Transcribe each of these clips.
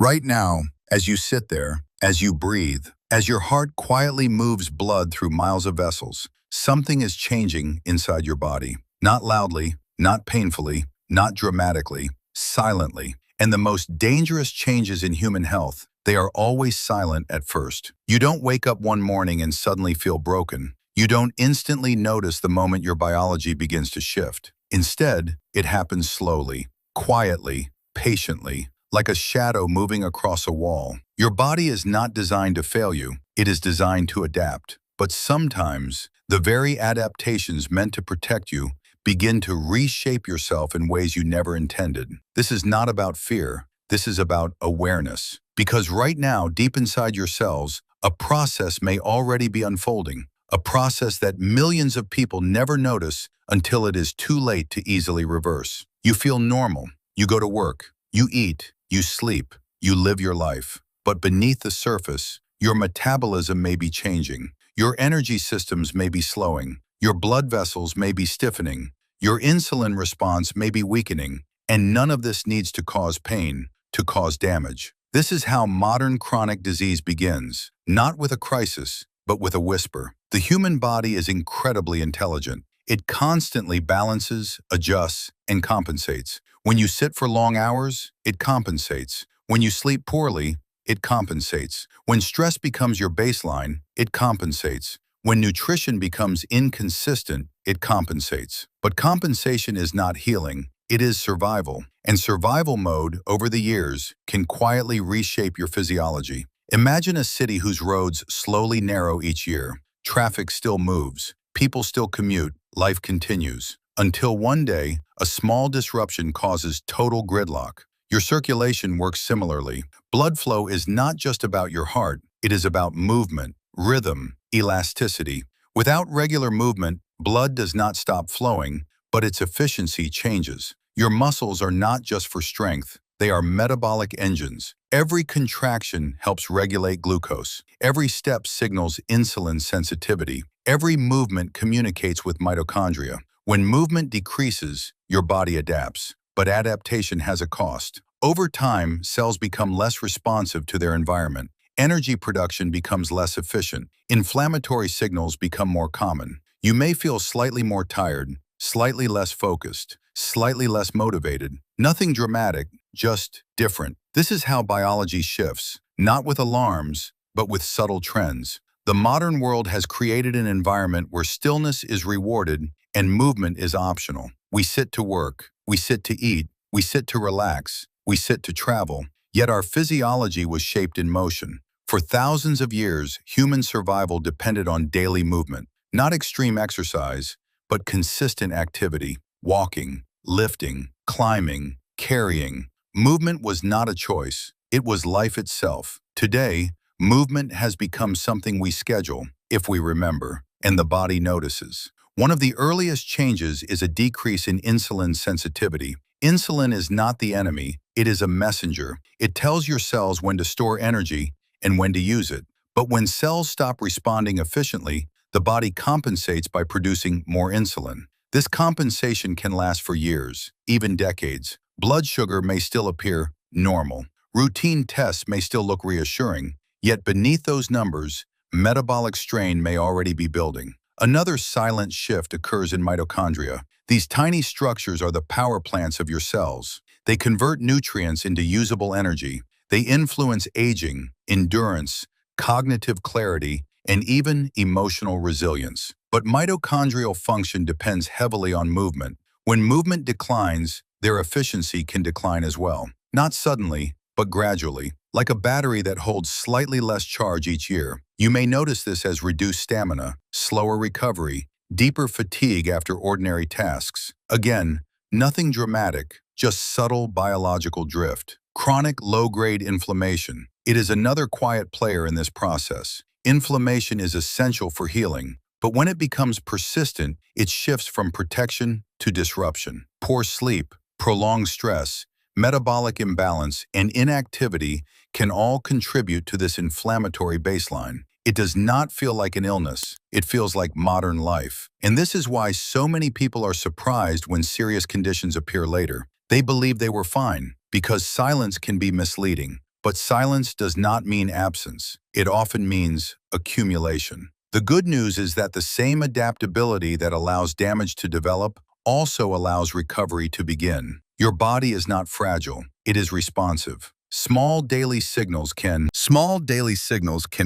Right now, as you sit there, as you breathe, as your heart quietly moves blood through miles of vessels, something is changing inside your body. Not loudly, not painfully, not dramatically, silently. And the most dangerous changes in human health, they are always silent at first. You don't wake up one morning and suddenly feel broken. You don't instantly notice the moment your biology begins to shift. Instead, it happens slowly, quietly, patiently, like a shadow moving across a wall. Your body is not designed to fail you, it is designed to adapt. But sometimes, the very adaptations meant to protect you begin to reshape yourself in ways you never intended. This is not about fear, this is about awareness. Because right now, deep inside your cells, a process may already be unfolding, a process that millions of people never notice until it is too late to easily reverse. You feel normal, you go to work, you eat, you sleep, you live your life. But beneath the surface, your metabolism may be changing. Your energy systems may be slowing. Your blood vessels may be stiffening. Your insulin response may be weakening. And none of this needs to cause pain, to cause damage. This is how modern chronic disease begins, not with a crisis, but with a whisper. The human body is incredibly intelligent. It constantly balances, adjusts, and compensates. When you sit for long hours, it compensates. When you sleep poorly, it compensates. When stress becomes your baseline, it compensates. When nutrition becomes inconsistent, it compensates. But compensation is not healing, it is survival. And survival mode, over the years, can quietly reshape your physiology. Imagine a city whose roads slowly narrow each year. Traffic still moves, people still commute, life continues. Until one day, a small disruption causes total gridlock. Your circulation works similarly. Blood flow is not just about your heart, it is about movement, rhythm, elasticity. Without regular movement, blood does not stop flowing, but its efficiency changes. Your muscles are not just for strength, they are metabolic engines. Every contraction helps regulate glucose. Every step signals insulin sensitivity. Every movement communicates with mitochondria. When movement decreases, your body adapts. But adaptation has a cost. Over time, cells become less responsive to their environment. Energy production becomes less efficient. Inflammatory signals become more common. You may feel slightly more tired, slightly less focused, slightly less motivated. Nothing dramatic, just different. This is how biology shifts, not with alarms, but with subtle trends. The modern world has created an environment where stillness is rewarded and movement is optional. We sit to work, we sit to eat, we sit to relax, we sit to travel, yet our physiology was shaped in motion. For thousands of years, human survival depended on daily movement, not extreme exercise, but consistent activity, walking, lifting, climbing, carrying. Movement was not a choice, it was life itself. Today, movement has become something we schedule, if we remember, and the body notices. One of the earliest changes is a decrease in insulin sensitivity. Insulin is not the enemy, it is a messenger. It tells your cells when to store energy and when to use it. But when cells stop responding efficiently, the body compensates by producing more insulin. This compensation can last for years, even decades. Blood sugar may still appear normal. Routine tests may still look reassuring. Yet beneath those numbers, metabolic strain may already be building. Another silent shift occurs in mitochondria. These tiny structures are the power plants of your cells. They convert nutrients into usable energy. They influence aging, endurance, cognitive clarity, and even emotional resilience. But mitochondrial function depends heavily on movement. When movement declines, their efficiency can decline as well. Not suddenly, but gradually. Like a battery that holds slightly less charge each year. You may notice this as reduced stamina, slower recovery, deeper fatigue after ordinary tasks. Again, nothing dramatic, just subtle biological drift. Chronic low-grade inflammation. It is another quiet player in this process. Inflammation is essential for healing, but when it becomes persistent, it shifts from protection to disruption. Poor sleep, prolonged stress, metabolic imbalance, and inactivity can all contribute to this inflammatory baseline. It does not feel like an illness, it feels like modern life. And this is why so many people are surprised when serious conditions appear later. They believe they were fine, because silence can be misleading. But silence does not mean absence. It often means accumulation. The good news is that the same adaptability that allows damage to develop also allows recovery to begin. Your body is not fragile. It is responsive. Small daily signals can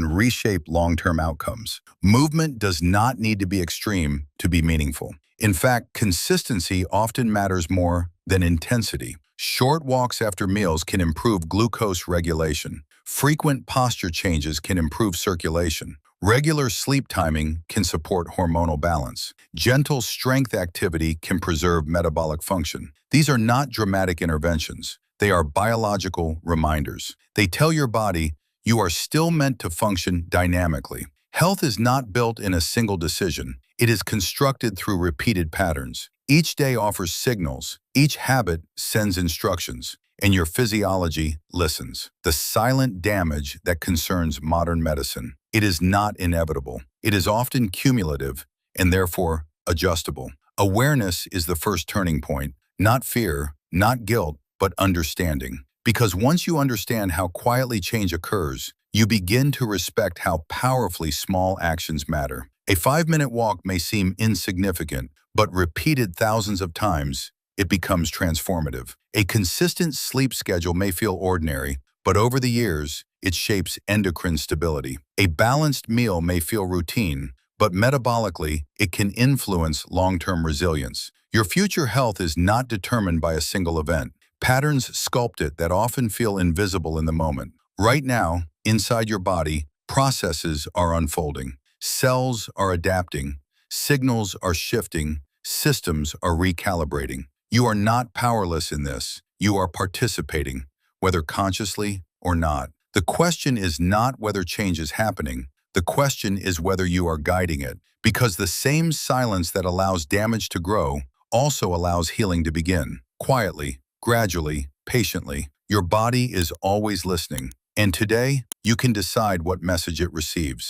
reshape long-term outcomes. Movement does not need to be extreme to be meaningful. In fact, consistency often matters more than intensity. Short walks after meals can improve glucose regulation. Frequent posture changes can improve circulation. Regular sleep timing can support hormonal balance. Gentle strength activity can preserve metabolic function. These are not dramatic interventions. They are biological reminders. They tell your body you are still meant to function dynamically. Health is not built in a single decision. It is constructed through repeated patterns. Each day offers signals. Each habit sends instructions. And your physiology listens. The silent damage that concerns modern medicine. It is not inevitable. It is often cumulative and therefore adjustable. Awareness is the first turning point. Not fear, not guilt, but understanding. Because once you understand how quietly change occurs, you begin to respect how powerfully small actions matter. A 5-minute walk may seem insignificant, but repeated thousands of times, it becomes transformative. A consistent sleep schedule may feel ordinary, but over the years, it shapes endocrine stability. A balanced meal may feel routine, but metabolically, it can influence long-term resilience. Your future health is not determined by a single event. Patterns sculpt it that often feel invisible in the moment. Right now, inside your body, processes are unfolding. Cells are adapting. Signals are shifting. Systems are recalibrating. You are not powerless in this. You are participating, whether consciously or not. The question is not whether change is happening. The question is whether you are guiding it. Because the same silence that allows damage to grow also allows healing to begin. Quietly, gradually, patiently. Your body is always listening. And today, you can decide what message it receives.